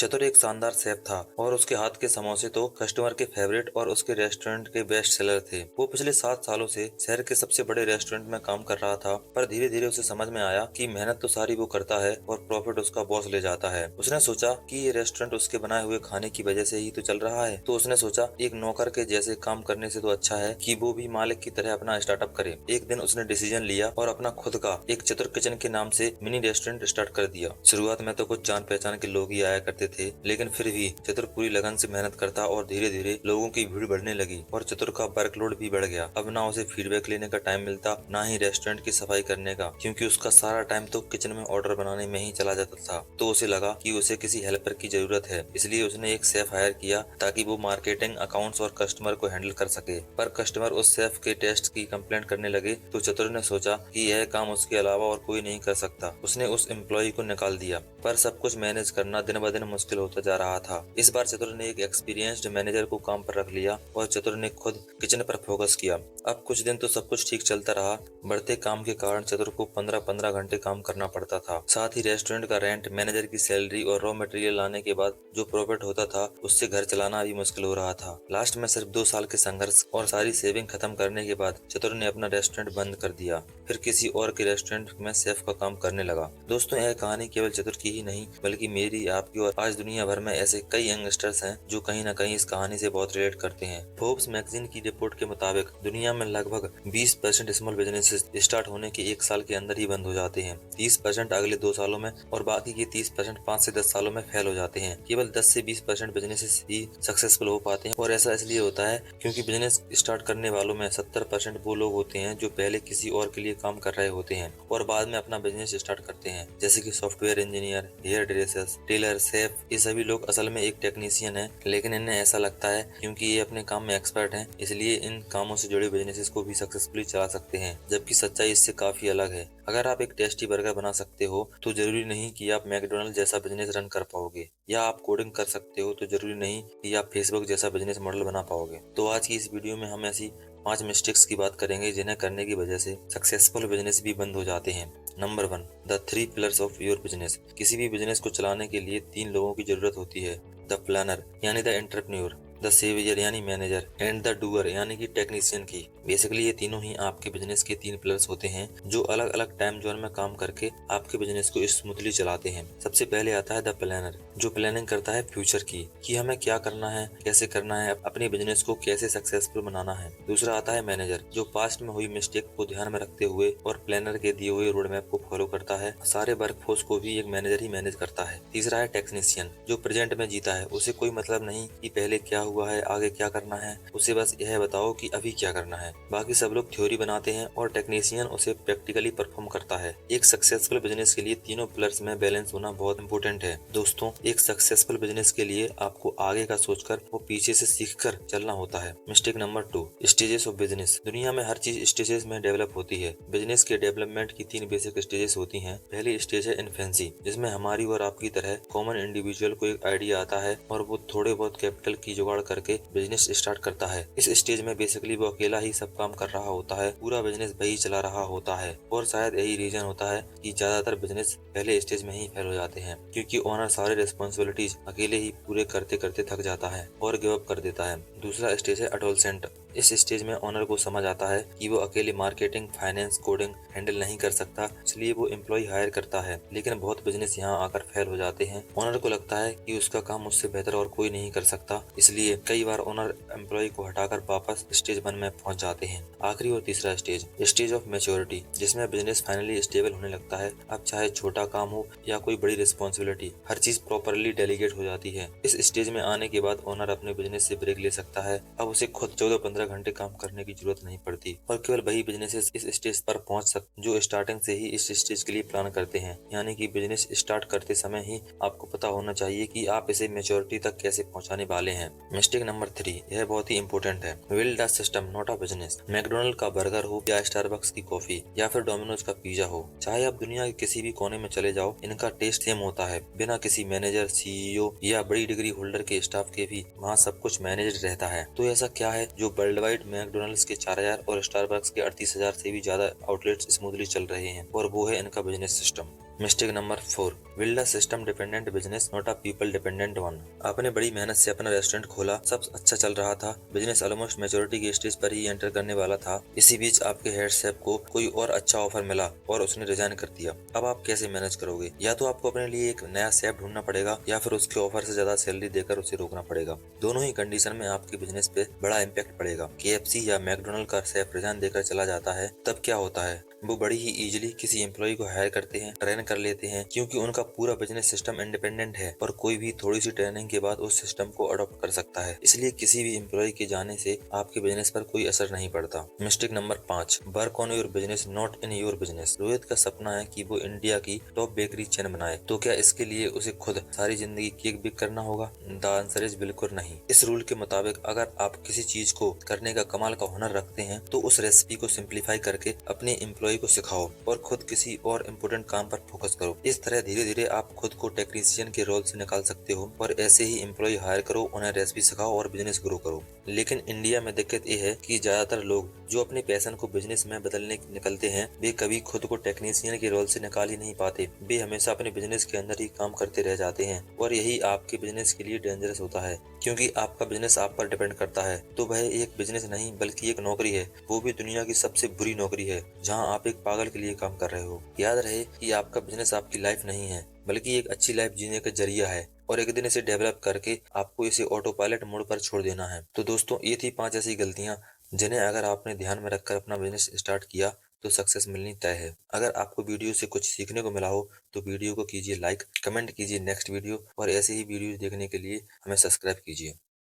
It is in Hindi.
चतुर एक शानदार शेफ था और उसके हाथ के समोसे तो कस्टमर के फेवरेट और उसके रेस्टोरेंट के बेस्ट सेलर थे। वो पिछले 7 सालों से शहर के सबसे बड़े रेस्टोरेंट में काम कर रहा था, पर धीरे धीरे उसे समझ में आया कि मेहनत तो सारी वो करता है और प्रॉफिट उसका बॉस ले जाता है। उसने सोचा कि ये रेस्टोरेंट उसके बनाए हुए खाने की वजह से ही तो चल रहा है, तो उसने सोचा एक नौकर के जैसे काम करने से तो अच्छा है कि वो भी मालिक की तरह अपना स्टार्टअप करे। एक दिन उसने डिसीजन लिया और अपना खुद का एक चतुर किचन के नाम से मिनी रेस्टोरेंट स्टार्ट कर दिया। शुरुआत में तो कुछ जान पहचान के लोग ही आया करते थे, लेकिन फिर भी चतुर पूरी लगन से मेहनत करता और धीरे धीरे लोगों की भीड़ बढ़ने लगी और चतुर का वर्कलोड भी बढ़ गया। अब ना उसे फीडबैक लेने का टाइम मिलता, ना ही रेस्टोरेंट की सफाई करने का, क्योंकि उसका सारा टाइम तो किचन में ऑर्डर बनाने में ही चला जाता था। तो उसे लगा कि उसे किसी हेल्पर की जरूरत है, इसलिए उसने एक शेफ हायर किया ताकि वो मार्केटिंग, अकाउंट्स और कस्टमर को हैंडल कर सके। पर कस्टमर उस शेफ के टेस्ट की कंप्लेंट करने लगे तो चतुर ने सोचा कि यह काम उसके अलावा और कोई नहीं कर सकता। उसने उस एम्प्लॉय को निकाल दिया, पर सब कुछ मैनेज करना दिन ब दिन मुश्किल होता जा रहा था। इस बार चतुर ने एक एक्सपीरियंस्ड मैनेजर को काम पर रख लिया और चतुर ने खुद किचन पर फोकस किया। अब कुछ दिन तो सब कुछ ठीक चलता रहा। बढ़ते काम के कारण चतुर को 15-15 घंटे काम करना पड़ता था। साथ ही रेस्टोरेंट का रेंट, मैनेजर की सैलरी और रॉ मटेरियल लाने के बाद जो प्रॉफिट होता था उससे घर चलाना भी मुश्किल हो रहा था। लास्ट में सिर्फ 2 साल के संघर्ष और सारी सेविंग खत्म करने के बाद चतुर ने अपना रेस्टोरेंट बंद कर दिया, फिर किसी और के रेस्टोरेंट में शेफ का काम करने लगा। दोस्तों, यह कहानी केवल चतुर की ही नहीं बल्कि मेरी, आपकी और आज दुनिया भर में ऐसे कई यंगस्टर्स हैं जो कहीं न कहीं इस कहानी से बहुत रिलेट करते हैं। फोर्ब्स मैगजीन की रिपोर्ट के मुताबिक दुनिया में लगभग 20% स्मॉल बिजनेसेस स्टार्ट होने के 1 साल के अंदर ही बंद हो जाते हैं, 30% अगले 2 सालों में और बाकी के 30% 5 से 10 सालों में फेल हो जाते हैं। केवल 10 से 20% बिजनेसेस ही सक्सेसफुल हो पाते हैं और ऐसा इसलिए होता है क्योंकि बिजनेस स्टार्ट करने वालों में 70% वो लोग होते हैं जो पहले किसी और के लिए काम कर रहे होते हैं और बाद में अपना बिजनेस स्टार्ट करते हैं, जैसे कि software engineer, hair dressers, tailor, chef. ये सभी लोग असल में एक टेक्नीशियन है, लेकिन इन्हें ऐसा लगता है क्योंकि ये अपने काम में एक्सपर्ट हैं, इसलिए इन कामों से जुड़े बिजनेसेस को भी सक्सेसफुली चला सकते हैं, जबकि सच्चाई इससे काफी अलग है। अगर आप एक टेस्टी बर्गर बना सकते हो तो जरूरी नहीं कि आप मैकडोनल्ड जैसा बिजनेस रन कर पाओगे, या आप कोडिंग कर सकते हो तो जरूरी नहीं कि आप फेसबुक जैसा बिजनेस मॉडल बना पाओगे। तो आज की इस वीडियो में हम ऐसी 5 मिस्टेक्स की बात करेंगे जिन्हें करने की वजह से सक्सेसफुल बिजनेस भी बंद हो जाते हैं। Number 1, the 3 pillars of your business. किसी भी बिजनेस को चलाने के लिए 3 लोगों की जरूरत होती है। द प्लानर यानी द एंटरप्रेन्योर, द सेवियर यानी मैनेजर एंड द डूअर यानी कि टेक्नीशियन की। बेसिकली ये तीनों ही आपके बिजनेस के 3 पिलर्स होते हैं जो अलग अलग टाइम जोन में काम करके आपके बिजनेस को स्मूथली चलाते हैं। सबसे पहले आता है द प्लानर, जो प्लानिंग करता है फ्यूचर की कि हमें क्या करना है, कैसे करना है, अपने बिजनेस को कैसे सक्सेसफुल बनाना है। दूसरा आता है मैनेजर, जो पास्ट में हुई मिस्टेक को ध्यान में रखते हुए और प्लानर के दिए हुए रोड मैप को फॉलो करता है। सारे वर्कफोर्स को भी एक मैनेजर ही मैनेज करता है। तीसरा है टेक्नीशियन, जो प्रेजेंट में जीता है। उसे कोई मतलब नहीं कि पहले क्या हुआ है, आगे क्या करना है, उसे बस यह बताओ कि अभी क्या करना है। बाकी सब लोग थ्योरी बनाते हैं और टेक्नीशियन उसे प्रैक्टिकली परफॉर्म करता है। एक सक्सेसफुल बिजनेस के लिए तीनों पिलर्स में बैलेंस होना बहुत इंपॉर्टेंट है। दोस्तों, एक सक्सेसफुल बिजनेस के लिए आपको आगे का सोचकर वो पीछे से सीखकर चलना होता है। Mistake number 2, stages of business. दुनिया में हर चीज स्टेजेस में डेवलप होती है। बिजनेस के डेवलपमेंट की 3 बेसिक स्टेजेस होती हैं। पहली स्टेज है इन्फेंसी, जिसमें हमारी और आपकी तरह कॉमन इंडिविजुअल को एक आइडिया आता है और वो थोड़े बहुत कैपिटल की जुगाड़ करके बिजनेस स्टार्ट करता है। इस स्टेज में बेसिकली वो अकेला ही सब काम कर रहा होता है, पूरा बिजनेस वही चला रहा होता है और शायद यही रीजन होता है कि ज्यादातर बिजनेस पहले स्टेज में ही फेल हो जाते हैं, क्योंकि ओनर सारे रिस्पॉन्सिबिलिटीज अकेले ही पूरे करते करते थक जाता है और गिव अप कर देता है। दूसरा स्टेज है एडोलसेंट। इस स्टेज में ओनर को समझ आता है कि वो अकेले मार्केटिंग, फाइनेंस, कोडिंग हैंडल नहीं कर सकता, इसलिए वो एम्प्लॉय हायर करता है। लेकिन बहुत बिजनेस यहाँ आकर फेल हो जाते हैं। ओनर को लगता है कि उसका काम मुझसे बेहतर और कोई नहीं कर सकता, इसलिए कई बार ओनर एम्प्लॉय को हटाकर वापस स्टेज 1 में पहुंच जाते हैं। आखिरी और तीसरा स्टेज, स्टेज ऑफ मैच्योरिटी, जिसमें बिजनेस फाइनली स्टेबल होने लगता है। अब चाहे छोटा काम हो या कोई बड़ी रिस्पॉन्सिबिलिटी, हर चीज प्रॉपरली डेलीगेट हो जाती है। इस स्टेज में आने के बाद ओनर अपने बिजनेस से ब्रेक ले सकता है। अब उसे खुद 14-15 घंटे काम करने की जरूरत नहीं पड़ती और केवल वही बिजनेसेस इस स्टेज पर पहुंच सकते जो स्टार्टिंग से ही इस स्टेज के लिए प्लान करते हैं। यानी कि बिजनेस स्टार्ट करते समय ही आपको पता होना चाहिए कि आप इसे मैच्योरिटी तक कैसे पहुंचाने वाले हैं। मिस्टेक नंबर 3, यह बहुत ही इंपॉर्टेंट है। Build a system not a business. McDonald का बर्गर हो या स्टारबक्स की कॉफी या फिर डोमिनोज का पिज्जा हो, चाहे आप दुनिया के किसी भी कोने में चले जाओ, इनका टेस्ट सेम होता है। बिना किसी मैनेजर, सीईओ या बड़ी डिग्री होल्डर के स्टाफ के भी वहाँ सब कुछ मैनेज रहता है। तो ऐसा क्या है जो वर्ल्ड वाइड मैकडोनल्ड्स के 4000 और स्टारबक्स के 38,000 से भी ज्यादा आउटलेट्स स्मूथली चल रहे हैं? और वो है इनका business system. Mistake number 4, build a system dependent business not a people dependent one. आपने बड़ी मेहनत से अपना रेस्टोरेंट खोला, सब अच्छा चल रहा था, बिजनेस ऑलमोस्ट मैच्योरिटी की स्टेज पर ही एंटर करने वाला था। इसी बीच आपके हेड शेफ को कोई और अच्छा ऑफर मिला और उसने रिजाइन कर दिया। अब आप कैसे मैनेज करोगे? या तो आपको अपने लिए एक नया शेफ ढूंढना पड़ेगा या फिर उसके ऑफर से ज्यादा सैलरी देकर उसे रोकना पड़ेगा। दोनों ही कंडीशन में आपके बिजनेस पे बड़ा इम्पैक्ट पड़ेगा। KFC या मैकडोनल्ड का शेफ रिजाइन देकर चला जाता है, तब क्या होता है? वो बड़ी ही इजीली किसी एम्प्लॉय को हायर करते हैं, ट्रेन कर लेते हैं, क्योंकि उनका पूरा बिजनेस सिस्टम इंडिपेंडेंट है और कोई भी थोड़ी सी ट्रेनिंग के बाद उस सिस्टम को अडॉप्ट कर सकता है। इसलिए किसी भी एम्प्लॉय के जाने से आपके बिजनेस पर कोई असर नहीं पड़ता। Mistake number 5, work on your business not in your business. Rohit का सपना है कि वो इंडिया की टॉप बेकरी चेन बनाए, तो क्या इसके लिए उसे खुद सारी जिंदगी केक बेक करना होगा? द आंसर इज बिल्कुल नहीं। इस रूल के मुताबिक अगर आप किसी चीज को करने का कमाल का हुनर रखते हैं तो उस रेसिपी को सिंप्लीफाई करके अपने एम्प्लॉय को सिखाओ और खुद किसी और इम्पोर्टेंट काम पर फोकस करो। इस तरह धीरे धीरे आप खुद को टेक्नीशियन के रोल से निकाल सकते हो और ऐसे ही एम्प्लॉय हायर करो, उन्हें रेसिपी सिखाओ और बिजनेस ग्रो करो। लेकिन इंडिया में दिक्कत ये है कि ज्यादातर लोग जो अपने पैशन को बिजनेस में बदलने निकलते हैं, वे कभी खुद को टेक्नीशियन के रोल से निकाल ही नहीं पाते। वे हमेशा अपने बिजनेस के अंदर ही काम करते रह जाते हैं और यही आपके बिजनेस के लिए डेंजरस होता है, क्योंकि आपका बिजनेस आप पर डिपेंड करता है। तो वह एक बिजनेस नहीं बल्कि एक नौकरी है, वो भी दुनिया की सबसे बुरी नौकरी है, जहां आप एक पागल के लिए काम कर रहे हो। याद रहे कि आपका बिजनेस आपकी लाइफ नहीं है, बल्कि एक अच्छी लाइफ जीने का जरिया है और एक दिन इसे डेवलप करके आपको इसे ऑटो पायलट मोड पर छोड़ देना है। तो दोस्तों, ये थी 5 ऐसी गलतियां जिन्हें अगर आपने ध्यान में रखकर अपना बिजनेस स्टार्ट किया तो सक्सेस मिलनी तय है। अगर आपको वीडियो से कुछ सीखने को मिला हो तो वीडियो को कीजिए लाइक, कमेंट कीजिए नेक्स्ट वीडियो और ऐसे ही वीडियो देखने के लिए हमें सब्सक्राइब कीजिए।